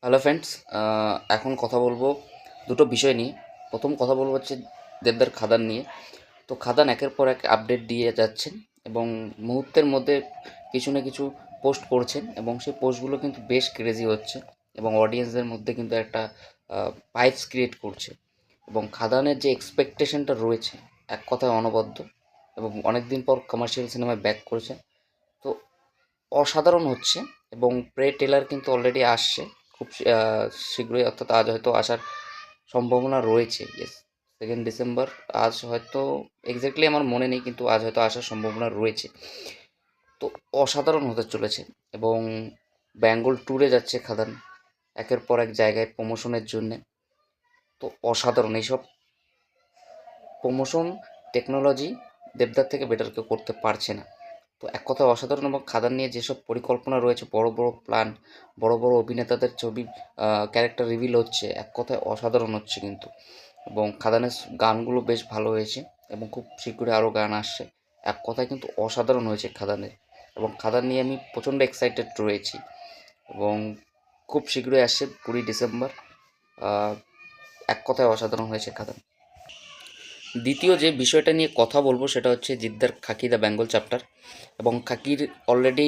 Hello friends, এখন কথা বলবো দুটো বিষয় নিয়ে। প্রথম কথা বলবো হচ্ছে দেবদার খাদান নিয়ে। তো খাদান একের পর এক আপডেট দিয়ে যাচ্ছেন এবং মুহূর্তের মধ্যে কিছু না কিছু পোস্ট করছেন এবং সেই পোস্টগুলো কিন্তু বেশ ক্রেজি হচ্ছে এবং অডিয়েন্সদের মধ্যে কিন্তু একটা ভাইবস ক্রিয়েট করছে এবং খাদানের যে এক্সপেকটেশনটা রয়েছে এক কথায় অনবদ্য এবং অনেক দিন পর কমার্শিয়াল সিনেমায় ব্যাক করেছে। তো অসাধারণ হচ্ছে এবং প্রে টেলার কিন্তু অলরেডি আসছে খুব শীঘ্রই, অর্থাৎ আজ হয়তো আসার সম্ভাবনা রয়েছে। Yes, 2 December. আজ হয়তো এক্স্যাক্টলি আমার মনে নেই, কিন্তু আজ হয়তো আসার সম্ভাবনা রয়েছে। তো অসাধারণ হতে চলেছে এবং বেঙ্গল ট্যুরে যাচ্ছে খাদান একের পর এক জায়গায় প্রমোশনের জন্যে। তো অসাধারণ এইসব প্রমোশন টেকনোলজি দেবদার থেকে বেটার কেউ করতে পারছে না। তো এক কথায় অসাধারণ, এবং খাদান নিয়ে যেসব পরিকল্পনা রয়েছে, বড় বড় প্ল্যান, বড় বড় অভিনেতাদের ছবি ক্যারেক্টার রিভিল হচ্ছে, এক কথায় অসাধারণ হচ্ছে কিন্তু। এবং খাদানের গানগুলো বেশ ভালো হয়েছে এবং খুব শীঘ্রই আরও গান আসছে। এক কথায় কিন্তু অসাধারণ হয়েছে খাদানের, এবং খাদান নিয়ে আমি প্রচণ্ড এক্সাইটেড রয়েছি এবং খুব শীঘ্রই আসছে 20 ডিসেম্বর। আহ, এক কথায় অসাধারণ হয়েছে খাদান। দ্বিতীয় যে বিষয়টা নিয়ে কথা বলবো সেটা হচ্ছে জিদ্দার খাকি দ্য বেঙ্গল চ্যাপ্টার, এবং খাকির অলরেডি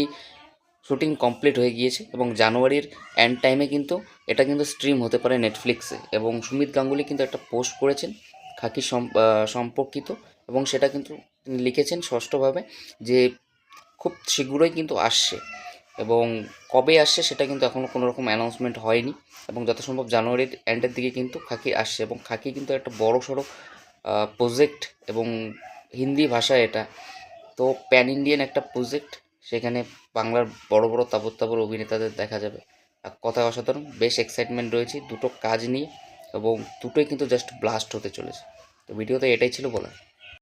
শুটিং কমপ্লিট হয়ে গিয়েছে এবং জানুয়ারির এন্ড টাইমে কিন্তু এটা কিন্তু স্ট্রিম হতে পারে নেটফ্লিক্সে। এবং সুমিত গাঙ্গুলি কিন্তু একটা পোস্ট করেছেন খাকি সম্পর্কিত, এবং সেটা কিন্তু তিনি লিখেছেন ষষ্ঠভাবে যে খুব শীঘ্রই কিন্তু আসছে, এবং কবে আসছে সেটা কিন্তু এখনও কোনো রকম অ্যানাউন্সমেন্ট হয়নি, এবং যথাসম্ভব জানুয়ারির এন্ডের দিকে কিন্তু খাকি আসছে। এবং খাকি কিন্তু একটা বড় সড়ো প্রজেক্ট, এবং হিন্দি ভাষায় এটা তো প্যান ইন্ডিয়ান একটা প্রজেক্ট। সেখানে বাংলার বড় বড় তাবড় তাবড় অভিনেতাদের দেখা যাবে। এক কথায় অসাধারণ, বেশ এক্সাইটমেন্ট রয়েছে দুটো কাজ নিয়ে, এবং দুটোই কিন্তু জাস্ট ব্লাস্ট হতে চলেছে। তো ভিডিওতে এটাই ছিল বলা।